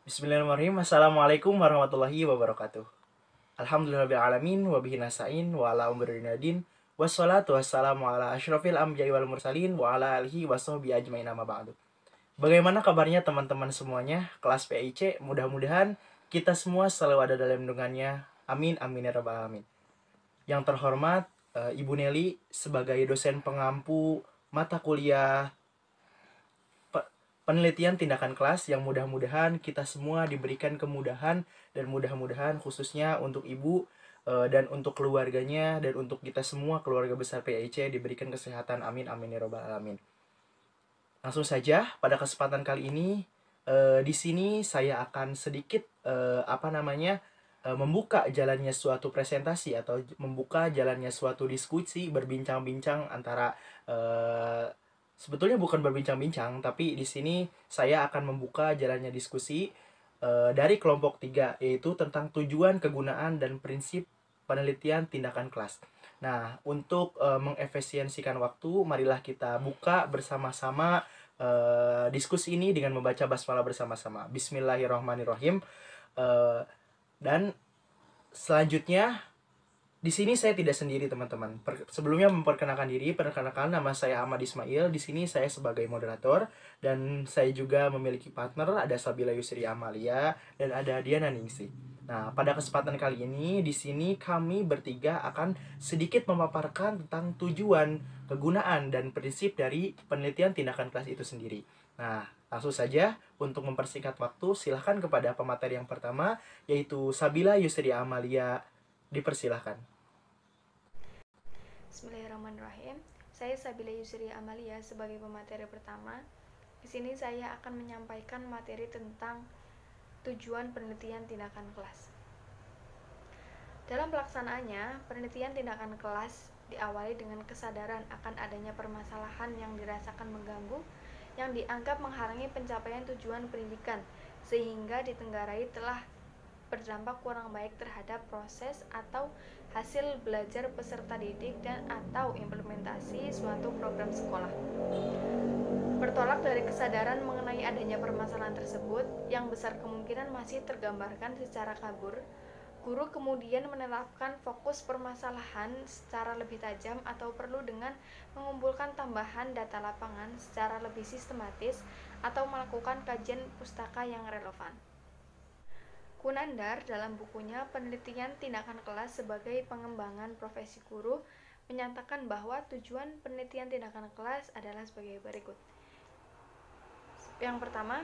Bismillahirrahmanirrahim. Assalamualaikum warahmatullahi wabarakatuh. Alhamdulillahirrahmanirrahim. Wabihi nasta'in wa ala umri dinadin. Wassalatu wassalamu ala asyrafil anbiya'i wal mursalin wa ala alihi wassohbi ajmain amma ba'du. Bagaimana kabarnya teman-teman semuanya? Kelas PIC, mudah-mudahan kita semua selalu ada dalam lindungannya. Amin, amin ya rabbal alamin. Yang terhormat, Ibu Nelly sebagai dosen pengampu mata kuliah penelitian tindakan kelas, yang mudah-mudahan kita semua diberikan kemudahan dan mudah-mudahan khususnya untuk ibu dan untuk keluarganya dan untuk kita semua keluarga besar PIC diberikan kesehatan, amin amin ya robbal alamin. Langsung saja pada kesempatan kali ini di sini saya akan sedikit membuka jalannya suatu presentasi atau membuka jalannya suatu diskusi berbincang-bincang antara sebetulnya bukan berbincang-bincang, tapi di sini saya akan membuka jalannya diskusi dari kelompok 3, yaitu tentang tujuan, kegunaan, dan prinsip penelitian tindakan kelas. Nah, untuk mengefisiensikan waktu, marilah kita buka bersama-sama diskusi ini dengan membaca basmalah bersama-sama. Bismillahirrahmanirrahim. Dan selanjutnya, di sini saya tidak sendiri teman-teman. Sebelumnya memperkenalkan diri, perkenalkan nama saya Ahmad Ismail. Di sini saya sebagai moderator dan saya juga memiliki partner, ada Sabila Yusri Amalia dan ada Diana Ningsi. Nah, pada kesempatan kali ini di sini kami bertiga akan sedikit memaparkan tentang tujuan, kegunaan dan prinsip dari penelitian tindakan kelas itu sendiri. Nah, langsung saja untuk mempersingkat waktu, silahkan kepada pemateri yang pertama, yaitu Sabila Yusri Amalia. Dipersilahkan. Bismillahirrahmanirrahim. Saya Sabila Yusri Amalia sebagai pemateri pertama. Di sini saya akan menyampaikan materi tentang tujuan penelitian tindakan kelas. Dalam pelaksanaannya, penelitian tindakan kelas diawali dengan kesadaran akan adanya permasalahan yang dirasakan mengganggu, yang dianggap menghalangi pencapaian tujuan pendidikan, sehingga ditenggarai telah berdampak kurang baik terhadap proses atau hasil belajar peserta didik dan atau implementasi suatu program sekolah. Bertolak dari kesadaran mengenai adanya permasalahan tersebut yang besar kemungkinan masih tergambarkan secara kabur, guru kemudian menetapkan fokus permasalahan secara lebih tajam atau perlu dengan mengumpulkan tambahan data lapangan secara lebih sistematis atau melakukan kajian pustaka yang relevan. Kunandar dalam bukunya Penelitian Tindakan Kelas sebagai Pengembangan Profesi Guru menyatakan bahwa tujuan penelitian tindakan kelas adalah sebagai berikut. Yang pertama,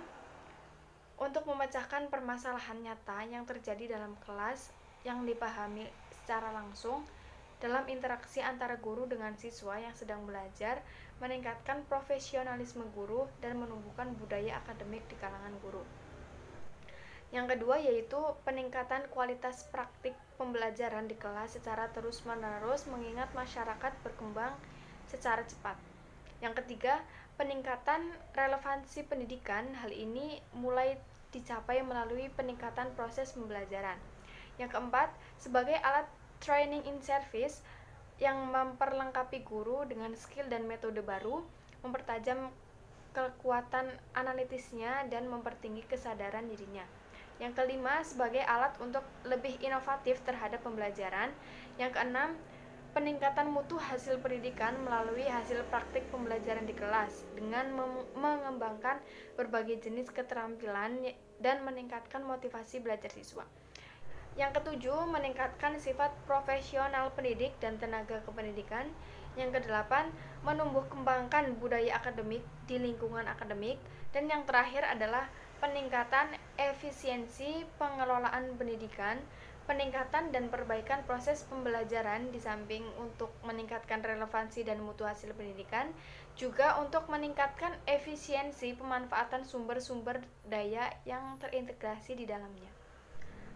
untuk memecahkan permasalahan nyata yang terjadi dalam kelas yang dipahami secara langsung dalam interaksi antara guru dengan siswa yang sedang belajar, meningkatkan profesionalisme guru dan menumbuhkan budaya akademik di kalangan guru. Yang kedua yaitu peningkatan kualitas praktik pembelajaran di kelas secara terus-menerus mengingat masyarakat berkembang secara cepat. Yang ketiga, peningkatan relevansi pendidikan. Hal ini mulai dicapai melalui peningkatan proses pembelajaran. Yang keempat, sebagai alat training in service yang memperlengkapi guru dengan skill dan metode baru, mempertajam kekuatan analitisnya dan mempertinggi kesadaran dirinya. Yang kelima, sebagai alat untuk lebih inovatif terhadap pembelajaran. Yang keenam, peningkatan mutu hasil pendidikan melalui hasil praktik pembelajaran di kelas dengan mengembangkan berbagai jenis keterampilan dan meningkatkan motivasi belajar siswa. Yang ketujuh, meningkatkan sifat profesional pendidik dan tenaga kependidikan. Yang kedelapan, menumbuh kembangkan budaya akademik di lingkungan akademik. Dan yang terakhir adalah peningkatan efisiensi pengelolaan pendidikan, peningkatan dan perbaikan proses pembelajaran di samping untuk meningkatkan relevansi dan mutu hasil pendidikan, juga untuk meningkatkan efisiensi pemanfaatan sumber-sumber daya yang terintegrasi di dalamnya.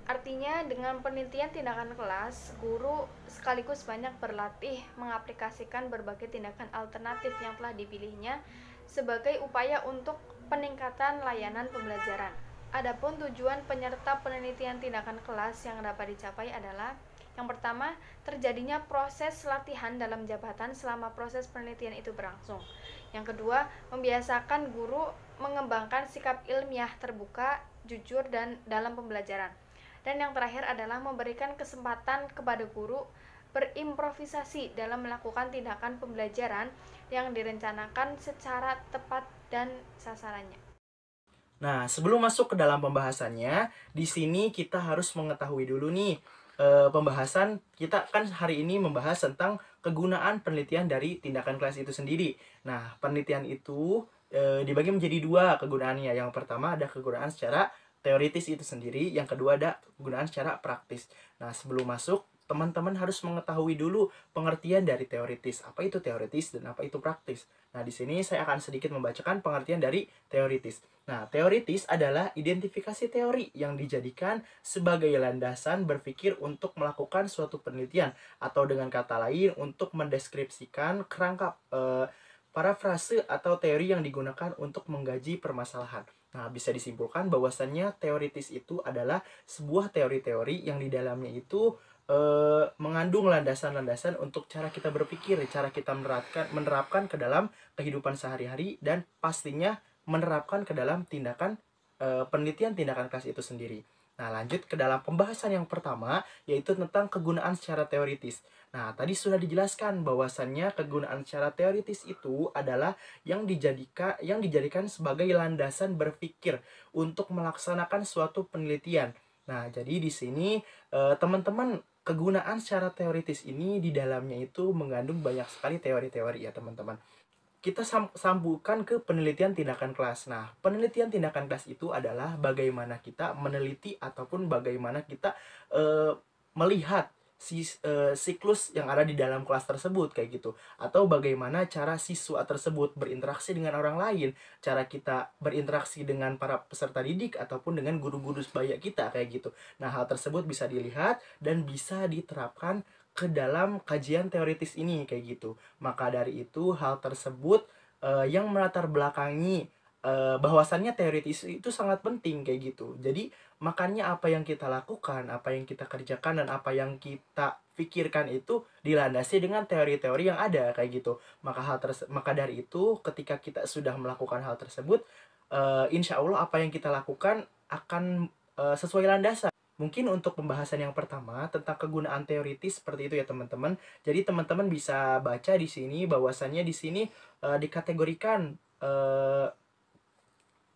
Artinya, dengan penelitian tindakan kelas, guru sekaligus banyak berlatih mengaplikasikan berbagai tindakan alternatif yang telah dipilihnya sebagai upaya untuk peningkatan layanan pembelajaran. Adapun tujuan penyerta penelitian tindakan kelas yang dapat dicapai adalah: yang pertama, terjadinya proses latihan dalam jabatan selama proses penelitian itu berlangsung. Yang kedua, membiasakan guru mengembangkan sikap ilmiah terbuka, jujur, dan dalam pembelajaran. Dan yang terakhir adalah memberikan kesempatan kepada guru berimprovisasi dalam melakukan tindakan pembelajaran yang direncanakan secara tepat dan sasarannya. Nah, sebelum masuk ke dalam pembahasannya, di sini kita harus mengetahui dulu nih, pembahasan kita kan hari ini membahas tentang kegunaan penelitian dari tindakan kelas itu sendiri. Nah, penelitian itu dibagi menjadi dua kegunaannya. Yang pertama ada kegunaan secara teoritis itu sendiri, yang kedua ada kegunaan secara praktis. Nah, sebelum masuk, teman-teman harus mengetahui dulu pengertian dari teoritis. Apa itu teoritis dan apa itu praktis? Nah, di sini saya akan sedikit membacakan pengertian dari teoritis. Nah, teoritis adalah identifikasi teori yang dijadikan sebagai landasan berpikir untuk melakukan suatu penelitian, atau dengan kata lain untuk mendeskripsikan kerangka parafrase atau teori yang digunakan untuk menggaji permasalahan. Nah, bisa disimpulkan bahwasannya teoritis itu adalah sebuah teori-teori yang di dalamnya itu mengandung landasan-landasan untuk cara kita berpikir, cara kita menerapkan ke dalam kehidupan sehari-hari, dan pastinya menerapkan ke dalam tindakan penelitian tindakan kelas itu sendiri. Nah, lanjut ke dalam pembahasan yang pertama, yaitu tentang kegunaan secara teoritis. Nah, tadi sudah dijelaskan bahwasannya kegunaan secara teoritis itu adalah yang dijadikan sebagai landasan berpikir untuk melaksanakan suatu penelitian. Nah, jadi di sini teman-teman, kegunaan secara teoritis ini di dalamnya itu mengandung banyak sekali teori-teori ya teman-teman. Kita sambungkan ke penelitian tindakan kelas. Nah, penelitian tindakan kelas itu adalah bagaimana kita meneliti ataupun bagaimana kita melihat siklus yang ada di dalam kelas tersebut kayak gitu, atau bagaimana cara siswa tersebut berinteraksi dengan orang lain, cara kita berinteraksi dengan para peserta didik ataupun dengan guru-guru sebaya kita kayak gitu. Nah, hal tersebut bisa dilihat dan bisa diterapkan ke dalam kajian teoritis ini kayak gitu. Maka dari itu hal tersebut yang melatar belakangi bahwasannya teoritis itu sangat penting kayak gitu. Jadi makanya apa yang kita lakukan, apa yang kita kerjakan, dan apa yang kita pikirkan itu dilandasi dengan teori-teori yang ada kayak gitu. Maka dari itu ketika kita sudah melakukan hal tersebut, insya Allah apa yang kita lakukan akan sesuai landasan. Mungkin untuk pembahasan yang pertama tentang kegunaan teoritis seperti itu ya teman-teman. Jadi teman-teman bisa baca di sini bahwasannya di sini dikategorikan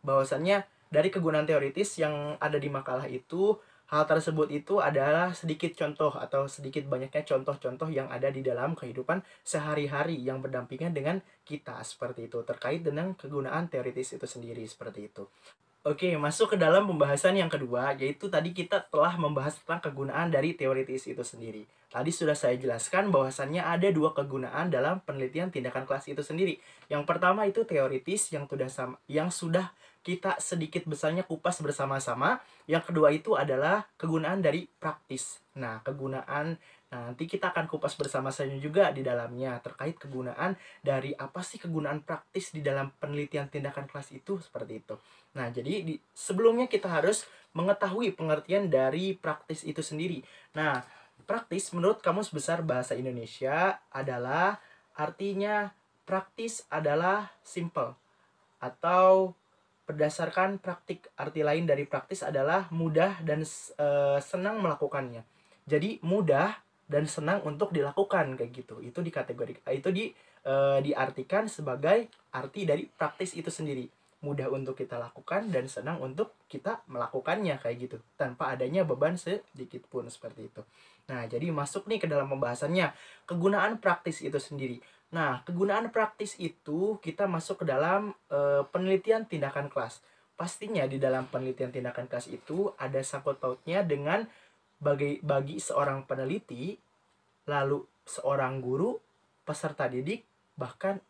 bahwasannya dari kegunaan teoritis yang ada di makalah itu, hal tersebut itu adalah sedikit contoh atau sedikit banyaknya contoh-contoh yang ada di dalam kehidupan sehari-hari yang berdampingan dengan kita seperti itu, terkait dengan kegunaan teoritis itu sendiri seperti itu. Oke, masuk ke dalam pembahasan yang kedua, yaitu tadi kita telah membahas tentang kegunaan dari teoritis itu sendiri. Tadi sudah saya jelaskan bahwasannya ada dua kegunaan dalam penelitian tindakan kelas itu sendiri. Yang pertama itu teoritis yang sudah kita sedikit besarnya kupas bersama-sama. Yang kedua itu adalah kegunaan dari praktis. Nanti kita akan kupas bersama-sama juga di dalamnya terkait kegunaan dari apa sih kegunaan praktis di dalam penelitian tindakan kelas itu seperti itu. Nah, jadi sebelumnya kita harus mengetahui pengertian dari praktis itu sendiri. Nah, praktis menurut Kamus Besar Bahasa Indonesia adalah artinya praktis adalah simple, atau berdasarkan praktik. Arti lain dari praktis adalah mudah dan senang melakukannya. Jadi mudah dan senang untuk dilakukan kayak gitu. Itu diartikan sebagai arti dari praktis itu sendiri. Mudah untuk kita lakukan dan senang untuk kita melakukannya kayak gitu, tanpa adanya beban sedikit pun seperti itu. Nah, jadi masuk nih ke dalam pembahasannya, kegunaan praktis itu sendiri. Nah, kegunaan praktis itu kita masuk ke dalam penelitian tindakan kelas. Pastinya di dalam penelitian tindakan kelas itu ada sangkut pautnya dengan bagi seorang peneliti, lalu seorang guru, peserta didik, bahkan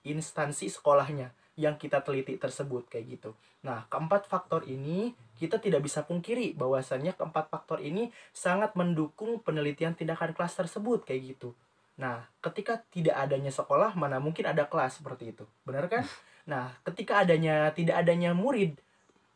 instansi sekolahnya yang kita teliti tersebut kayak gitu. Nah, keempat faktor ini kita tidak bisa pungkiri bahwasannya keempat faktor ini sangat mendukung penelitian tindakan kelas tersebut kayak gitu. Nah, ketika tidak adanya sekolah, mana mungkin ada kelas seperti itu. Benar kan? Nah, ketika tidak adanya murid,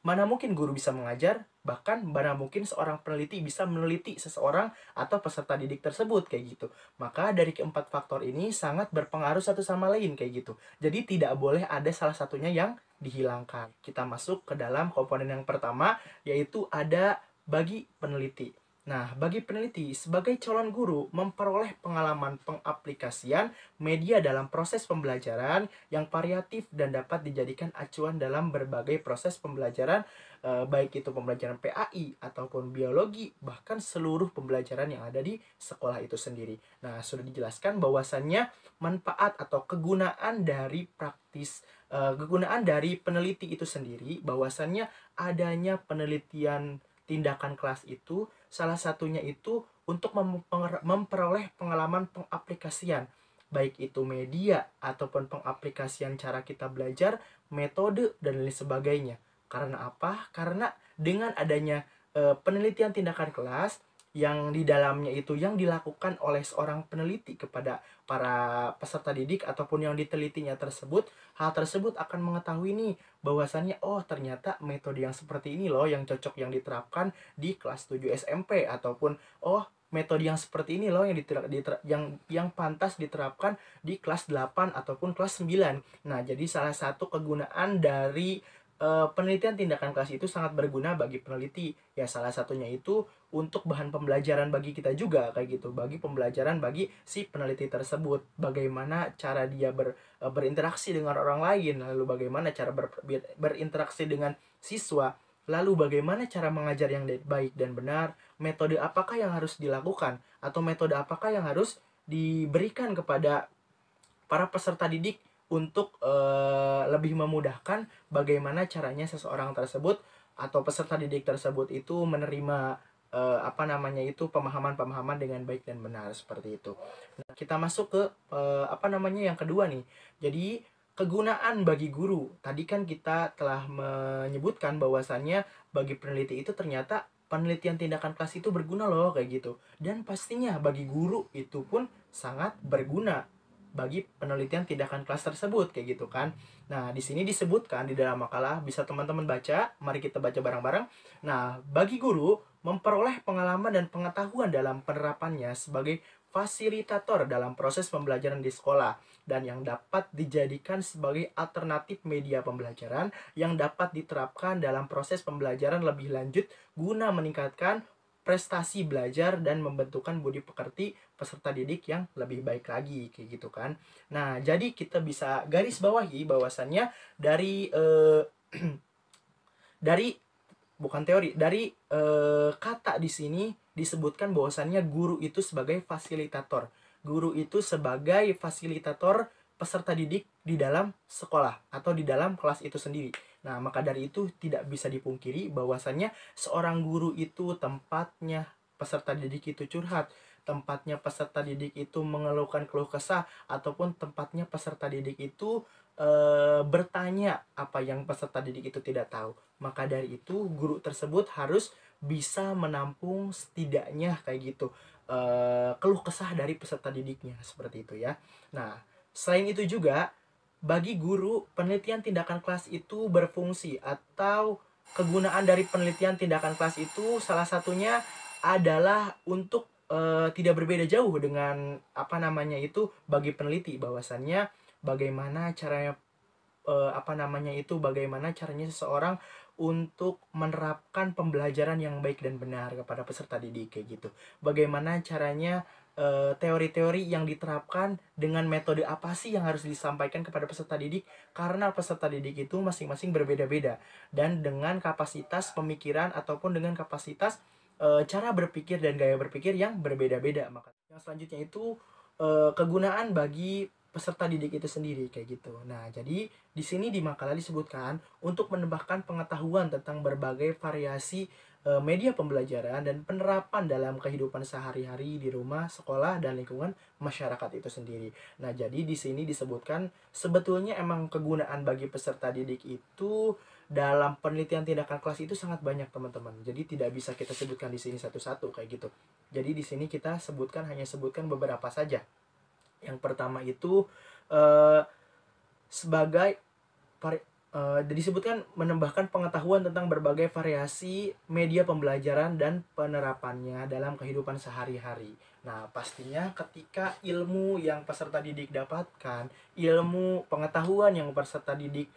mana mungkin guru bisa mengajar, bahkan mana mungkin seorang peneliti bisa meneliti seseorang atau peserta didik tersebut kayak gitu. Maka dari keempat faktor ini sangat berpengaruh satu sama lain kayak gitu. Jadi tidak boleh ada salah satunya yang dihilangkan. Kita masuk ke dalam komponen yang pertama, yaitu ada bagi peneliti. Nah, bagi peneliti, sebagai calon guru memperoleh pengalaman pengaplikasian media dalam proses pembelajaran yang variatif dan dapat dijadikan acuan dalam berbagai proses pembelajaran, baik itu pembelajaran PAI ataupun biologi, bahkan seluruh pembelajaran yang ada di sekolah itu sendiri. Nah, sudah dijelaskan bahwasannya manfaat atau kegunaan dari kegunaan dari peneliti itu sendiri, bahwasannya adanya penelitian tindakan kelas itu salah satunya itu untuk memperoleh pengalaman pengaplikasian, baik itu media ataupun pengaplikasian cara kita belajar, metode dan lain sebagainya. Karena apa? Karena dengan adanya penelitian tindakan kelas yang di dalamnya itu yang dilakukan oleh seorang peneliti kepada para peserta didik ataupun yang ditelitinya tersebut, hal tersebut akan mengetahui nih bahwasannya oh ternyata metode yang seperti ini loh yang cocok yang diterapkan di kelas 7 SMP, ataupun oh metode yang seperti ini loh yang yang pantas diterapkan di kelas 8 ataupun kelas 9. Nah, jadi salah satu kegunaan dari penelitian tindakan kelas itu sangat berguna bagi peneliti. Ya, salah satunya itu untuk bahan pembelajaran bagi kita juga kayak gitu, bagi pembelajaran bagi si peneliti tersebut. Bagaimana cara dia berinteraksi dengan orang lain, lalu bagaimana cara berinteraksi dengan siswa, lalu bagaimana cara mengajar yang baik dan benar, metode apakah yang harus dilakukan, atau metode apakah yang harus diberikan kepada para peserta didik untuk lebih memudahkan bagaimana caranya seseorang tersebut atau peserta didik tersebut itu menerima pemahaman-pemahaman dengan baik dan benar seperti itu. Nah, kita masuk ke yang kedua nih. Jadi kegunaan bagi guru. Tadi kan kita telah menyebutkan bahwasannya bagi peneliti itu ternyata penelitian tindakan kelas itu berguna loh kayak gitu. Dan pastinya bagi guru itu pun sangat berguna bagi penelitian tindakan kelas tersebut kayak gitu kan. Nah, di sini disebutkan di dalam makalah, bisa teman-teman baca, mari kita baca bareng-bareng. Nah, bagi guru memperoleh pengalaman dan pengetahuan dalam penerapannya sebagai fasilitator dalam proses pembelajaran di sekolah dan yang dapat dijadikan sebagai alternatif media pembelajaran yang dapat diterapkan dalam proses pembelajaran lebih lanjut guna meningkatkan prestasi belajar dan membentukkan budi pekerti peserta didik yang lebih baik lagi kayak gitu kan. Nah, jadi kita bisa garis bawahi bahwasannya dari dari bukan teori, dari kata di sini disebutkan bahwasannya guru itu sebagai fasilitator. Guru itu sebagai fasilitator peserta didik di dalam sekolah atau di dalam kelas itu sendiri. Nah, maka dari itu tidak bisa dipungkiri bahwasannya seorang guru itu tempatnya peserta didik itu curhat, tempatnya peserta didik itu mengeluhkan keluh kesah, ataupun tempatnya peserta didik itu bertanya apa yang peserta didik itu tidak tahu. Maka dari itu guru tersebut harus bisa menampung setidaknya kayak gitu keluh kesah dari peserta didiknya seperti itu ya. Nah, selain itu juga bagi guru penelitian tindakan kelas itu berfungsi, atau kegunaan dari penelitian tindakan kelas itu salah satunya adalah untuk tidak berbeda jauh dengan bagi peneliti, bahwasannya bagaimana caranya bagaimana caranya seseorang untuk menerapkan pembelajaran yang baik dan benar kepada peserta didik kayak gitu. Bagaimana caranya teori-teori yang diterapkan dengan metode apa sih yang harus disampaikan kepada peserta didik, karena peserta didik itu masing-masing berbeda-beda dan dengan kapasitas pemikiran ataupun dengan kapasitas cara berpikir dan gaya berpikir yang berbeda-beda. Maka yang selanjutnya itu kegunaan bagi peserta didik itu sendiri kayak gitu. Nah, jadi di sini di makalah disebutkan untuk menambahkan pengetahuan tentang berbagai variasi media pembelajaran dan penerapan dalam kehidupan sehari-hari di rumah, sekolah, dan lingkungan masyarakat itu sendiri. Nah, jadi di sini disebutkan sebetulnya emang kegunaan bagi peserta didik itu dalam penelitian tindakan kelas itu sangat banyak, teman-teman. Jadi tidak bisa kita sebutkan di sini satu-satu kayak gitu. Jadi di sini kita hanya sebutkan beberapa saja. Yang pertama itu sebagai disebutkan menambahkan pengetahuan tentang berbagai variasi media pembelajaran dan penerapannya dalam kehidupan sehari-hari. Nah, pastinya ketika ilmu yang peserta didik dapatkan, ilmu pengetahuan yang peserta didik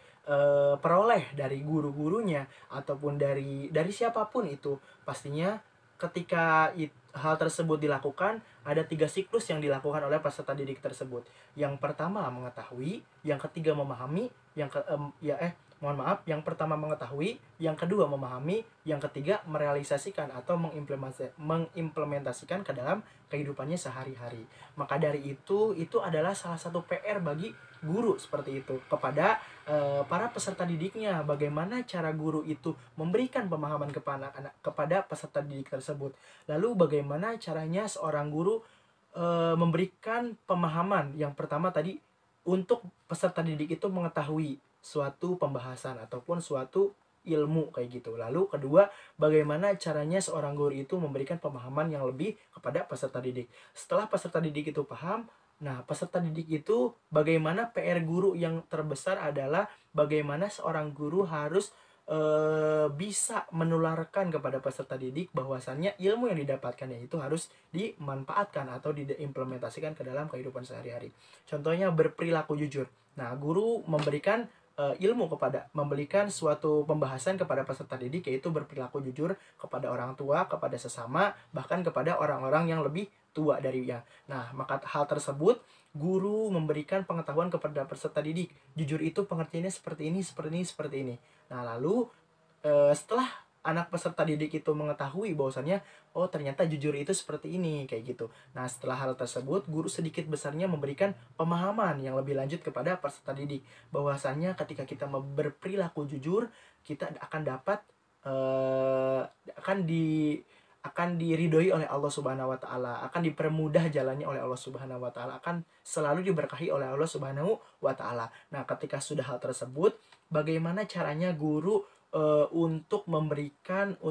peroleh dari guru-gurunya ataupun dari siapapun itu, pastinya ketika hal tersebut dilakukan, ada 3 siklus yang dilakukan oleh peserta didik tersebut. Yang pertama mengetahui, yang ketiga memahami, mohon maaf, yang pertama mengetahui, yang kedua memahami, yang ketiga merealisasikan atau mengimplementasikan ke dalam kehidupannya sehari-hari. Maka dari itu adalah salah satu PR bagi guru seperti itu kepada para peserta didiknya, bagaimana cara guru itu memberikan pemahaman kepada peserta didik tersebut. Lalu bagaimana caranya seorang guru memberikan pemahaman. Yang pertama tadi, untuk peserta didik itu mengetahui suatu pembahasan ataupun suatu ilmu kayak gitu. Lalu kedua, bagaimana caranya seorang guru itu memberikan pemahaman yang lebih kepada peserta didik. Setelah peserta didik itu paham, nah peserta didik itu bagaimana PR guru yang terbesar adalah bagaimana seorang guru harus bisa menularkan kepada peserta didik bahwasannya ilmu yang didapatkannya itu harus dimanfaatkan atau diimplementasikan ke dalam kehidupan sehari-hari. Contohnya berperilaku jujur. Nah, guru memberikan memberikan suatu pembahasan kepada peserta didik, yaitu berperilaku jujur kepada orang tua, kepada sesama, bahkan kepada orang-orang yang lebih tua darinya. Nah, maka hal tersebut guru memberikan pengetahuan kepada peserta didik. Jujur itu pengertiannya seperti ini, seperti ini, seperti ini. Nah, lalu setelah anak peserta didik itu mengetahui bahwasannya oh ternyata jujur itu seperti ini kayak gitu. Nah, setelah hal tersebut guru sedikit besarnya memberikan pemahaman yang lebih lanjut kepada peserta didik bahwasannya ketika kita berperilaku jujur, kita akan dapat akan diridhoi oleh Allah Subhanahu wa taala, akan dipermudah jalannya oleh Allah Subhanahu wa taala, akan selalu diberkahi oleh Allah Subhanahu wa taala. Nah, ketika sudah hal tersebut, bagaimana caranya guru untuk mengarahkan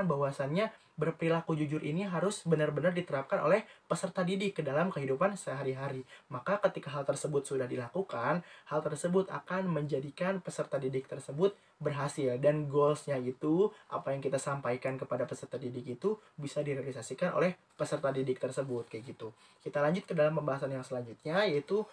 bahwasannya berperilaku jujur ini harus benar-benar diterapkan oleh peserta didik ke dalam kehidupan sehari-hari. Maka ketika hal tersebut sudah dilakukan, hal tersebut akan menjadikan peserta didik tersebut berhasil, dan goalsnya itu, apa yang kita sampaikan kepada peserta didik itu bisa direalisasikan oleh peserta didik tersebut kayak gitu. Kita lanjut ke dalam pembahasan yang selanjutnya, yaitu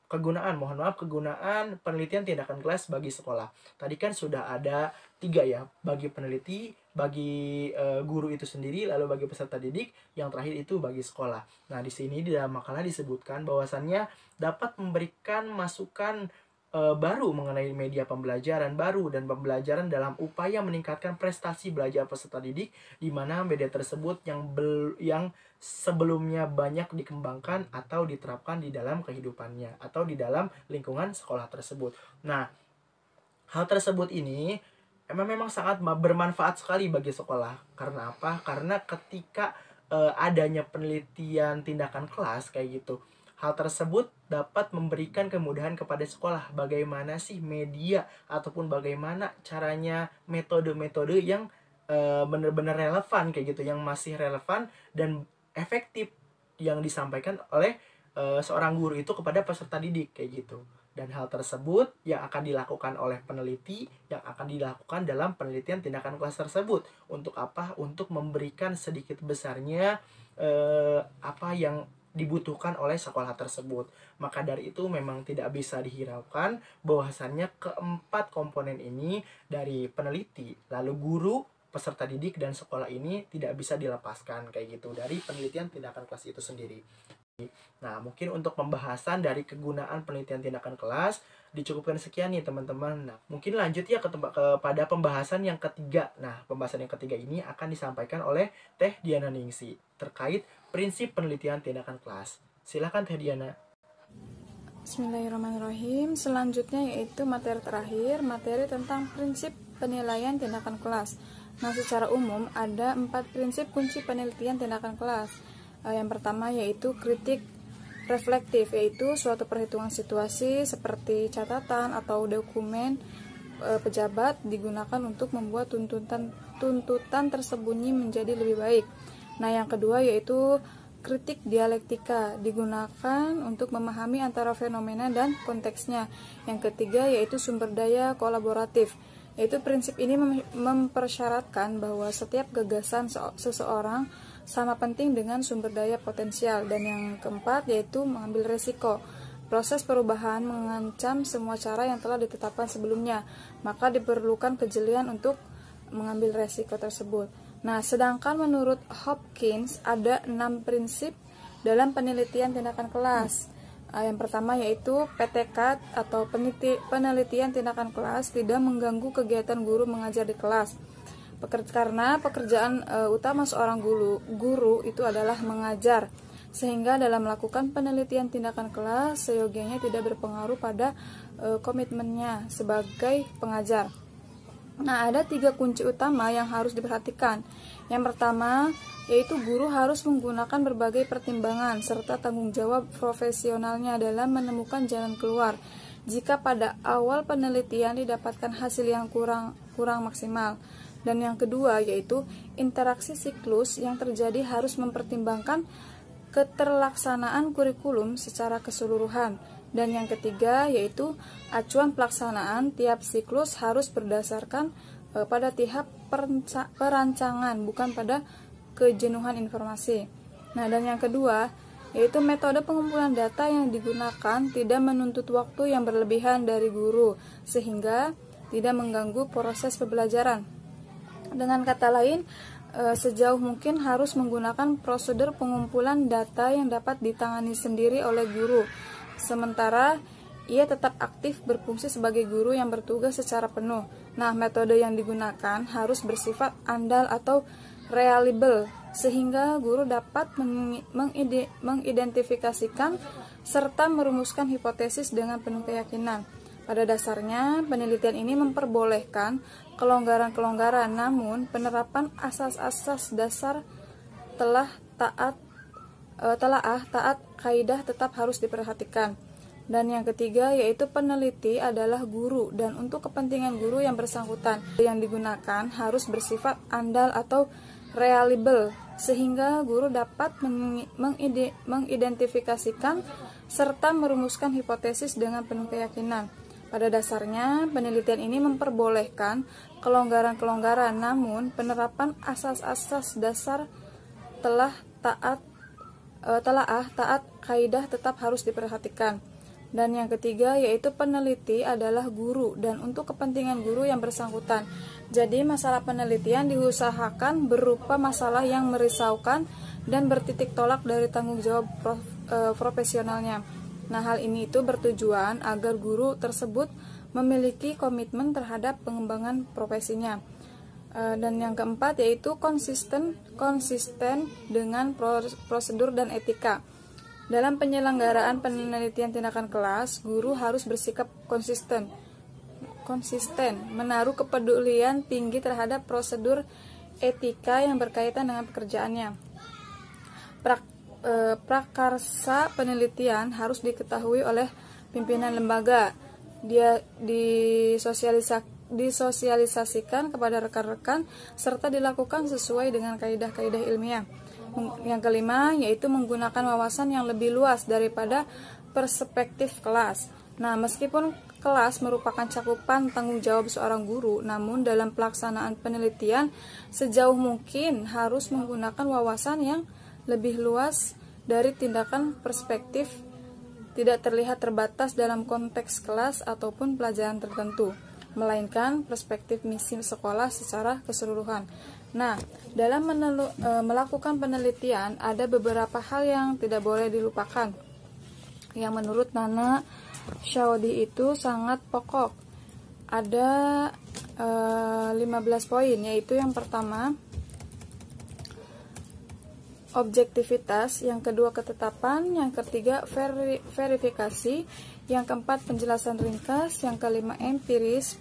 kegunaan penelitian tindakan kelas bagi sekolah. Tadi kan sudah ada 3 ya, bagi peneliti, bagi guru itu sendiri, lalu bagi peserta didik, yang terakhir itu bagi sekolah. Nah, di sini di dalam makalah disebutkan bahwasannya dapat memberikan masukan baru mengenai media pembelajaran baru dan pembelajaran dalam upaya meningkatkan prestasi belajar peserta didik, di mana media tersebut yang sebelumnya banyak dikembangkan atau diterapkan di dalam kehidupannya atau di dalam lingkungan sekolah tersebut. Nah, hal tersebut ini memang sangat bermanfaat sekali bagi sekolah. Karena apa? Karena ketika adanya penelitian tindakan kelas kayak gitu, hal tersebut dapat memberikan kemudahan kepada sekolah. Bagaimana sih media ataupun bagaimana caranya metode-metode yang benar-benar relevan kayak gitu, yang masih relevan dan efektif yang disampaikan oleh seorang guru itu kepada peserta didik kayak gitu. Dan hal tersebut yang akan dilakukan oleh peneliti, yang akan dilakukan dalam penelitian tindakan kelas tersebut. Untuk apa? Untuk memberikan sedikit besarnya apa yang dibutuhkan oleh sekolah tersebut. Maka dari itu memang tidak bisa dihiraukan bahwasannya keempat komponen ini, dari peneliti, lalu guru, peserta didik, dan sekolah ini tidak bisa dilepaskan kayak gitu dari penelitian tindakan kelas itu sendiri. Nah, mungkin untuk pembahasan dari kegunaan penelitian tindakan kelas dicukupkan sekian nih teman-teman. Nah, mungkin lanjut ya kepada pembahasan yang ketiga. Nah, pembahasan yang ketiga ini akan disampaikan oleh Teh Diana Ningsi terkait prinsip penelitian tindakan kelas. Silakan Teh Diana. Bismillahirrahmanirrahim. Selanjutnya yaitu materi terakhir, materi tentang prinsip penilaian tindakan kelas. Nah, secara umum ada 4 prinsip kunci penelitian tindakan kelas. Yang pertama yaitu kritik reflektif, yaitu suatu perhitungan situasi seperti catatan atau dokumen pejabat digunakan untuk membuat tuntutan tersembunyi menjadi lebih baik. Nah, yang kedua yaitu kritik dialektika, digunakan untuk memahami antara fenomena dan konteksnya. Yang ketiga yaitu sumber daya kolaboratif, yaitu prinsip ini mempersyaratkan bahwa setiap gagasan seseorang sama penting dengan sumber daya potensial. Dan yang keempat yaitu mengambil resiko. Proses perubahan mengancam semua cara yang telah ditetapkan sebelumnya, maka diperlukan kejelian untuk mengambil resiko tersebut. Nah, sedangkan menurut Hopkins ada 6 prinsip dalam penelitian tindakan kelas. Yang pertama yaitu PTK atau penelitian tindakan kelas tidak mengganggu kegiatan guru mengajar di kelas. Karena pekerjaan utama seorang guru itu adalah mengajar, sehingga dalam melakukan penelitian tindakan kelas seyogianya tidak berpengaruh pada komitmennya sebagai pengajar. Nah, ada 3 kunci utama yang harus diperhatikan. Yang pertama, yaitu guru harus menggunakan berbagai pertimbangan serta tanggung jawab profesionalnya dalam menemukan jalan keluar jika pada awal penelitian didapatkan hasil yang kurang maksimal. Dan yang kedua, yaitu interaksi siklus yang terjadi harus mempertimbangkan keterlaksanaan kurikulum secara keseluruhan. Dan yang ketiga yaitu acuan pelaksanaan tiap siklus harus berdasarkan pada tahap perancangan, bukan pada kejenuhan informasi. Nah, dan yang kedua yaitu metode pengumpulan data yang digunakan tidak menuntut waktu yang berlebihan dari guru sehingga tidak mengganggu proses pembelajaran. Dengan kata lain, sejauh mungkin harus menggunakan prosedur pengumpulan data yang dapat ditangani sendiri oleh guru, sementara ia tetap aktif berfungsi sebagai guru yang bertugas secara penuh. Nah, metode yang digunakan harus bersifat andal atau reliable, sehingga guru dapat mengidentifikasikan serta merumuskan hipotesis dengan penuh keyakinan. Pada dasarnya, penelitian ini memperbolehkan kelonggaran-kelonggaran, namun penerapan asas-asas dasar taat kaidah tetap harus diperhatikan. Dan yang ketiga yaitu peneliti adalah guru, dan untuk kepentingan guru yang bersangkutan yang digunakan harus bersifat andal atau reliable, sehingga guru dapat mengidentifikasikan serta merumuskan hipotesis dengan penuh keyakinan. Pada dasarnya, penelitian ini memperbolehkan kelonggaran-kelonggaran, namun penerapan asas-asas dasar taat kaidah tetap harus diperhatikan. Dan yang ketiga yaitu peneliti adalah guru, dan untuk kepentingan guru yang bersangkutan. Jadi masalah penelitian diusahakan berupa masalah yang merisaukan dan bertitik tolak dari tanggung jawab profesionalnya. Nah, hal ini itu bertujuan agar guru tersebut memiliki komitmen terhadap pengembangan profesinya. Dan yang keempat yaitu konsisten dengan prosedur dan etika. Dalam penyelenggaraan penelitian tindakan kelas, guru harus bersikap konsisten, menaruh kepedulian tinggi terhadap prosedur etika yang berkaitan dengan pekerjaannya. Prakarsa penelitian harus diketahui oleh pimpinan lembaga. Dia disosialisasikan kepada rekan-rekan serta dilakukan sesuai dengan kaidah-kaidah ilmiah. Yang kelima yaitu menggunakan wawasan yang lebih luas daripada perspektif kelas. Nah, meskipun kelas merupakan cakupan tanggung jawab seorang guru, namun dalam pelaksanaan penelitian sejauh mungkin harus menggunakan wawasan yang lebih luas dari tindakan perspektif, tidak terlihat terbatas dalam konteks kelas ataupun pelajaran tertentu, melainkan perspektif misi sekolah secara keseluruhan. Nah, dalam melakukan penelitian ada beberapa hal yang tidak boleh dilupakan, yang menurut Nana Shaudi itu sangat pokok. Ada 15 poin, yaitu yang pertama objektivitas, yang kedua ketetapan, yang ketiga verifikasi, yang keempat penjelasan ringkas, yang kelima empiris,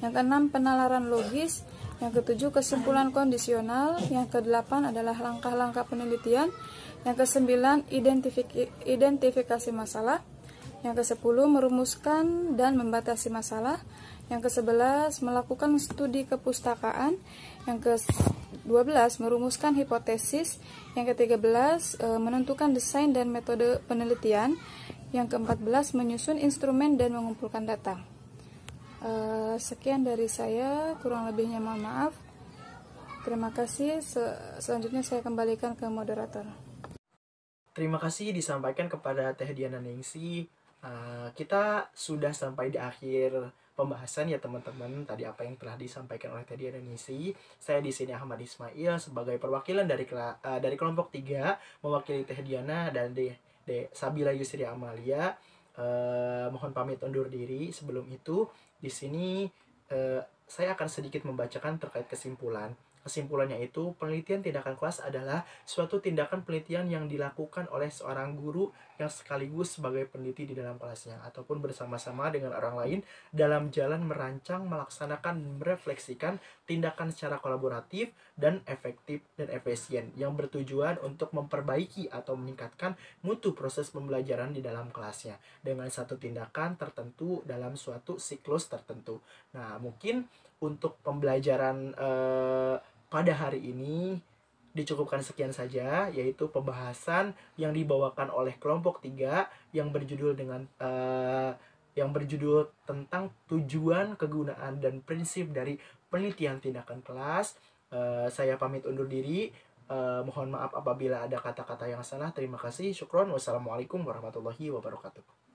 yang keenam penalaran logis, yang ketujuh kesimpulan kondisional, yang kedelapan adalah langkah-langkah penelitian, yang kesembilan identifikasi masalah, yang kesepuluh merumuskan dan membatasi masalah, Yang ke-11 melakukan studi kepustakaan. Yang ke-12 merumuskan hipotesis. Yang ke-13 menentukan desain dan metode penelitian. Yang ke-14 menyusun instrumen dan mengumpulkan data. Sekian dari saya, kurang lebihnya mohon maaf. Terima kasih. Selanjutnya saya kembalikan ke moderator. Terima kasih disampaikan kepada Teh Diana Ningsi. Kita sudah sampai di akhir pembahasan ya teman-teman. Tadi apa yang telah disampaikan oleh Teh Diana Ningsi. Saya di sini Ahmad Ismail sebagai perwakilan dari kelompok 3 mewakili Teh Diana dan Sabila Yusri Amalia. Mohon pamit undur diri. Sebelum itu di sini saya akan sedikit membacakan terkait kesimpulan. Kesimpulannya itu, penelitian tindakan kelas adalah suatu tindakan penelitian yang dilakukan oleh seorang guru yang sekaligus sebagai peneliti di dalam kelasnya ataupun bersama-sama dengan orang lain dalam jalan merancang, melaksanakan, merefleksikan tindakan secara kolaboratif dan efektif dan efisien yang bertujuan untuk memperbaiki atau meningkatkan mutu proses pembelajaran di dalam kelasnya dengan satu tindakan tertentu dalam suatu siklus tertentu. Nah, mungkin untuk pembelajaran pada hari ini dicukupkan sekian saja, yaitu pembahasan yang dibawakan oleh kelompok 3 yang berjudul tentang tujuan, kegunaan, dan prinsip dari penelitian tindakan kelas. Saya pamit undur diri. Mohon maaf apabila ada kata-kata yang salah. Terima kasih. Syukron. Wassalamualaikum warahmatullahi wabarakatuh.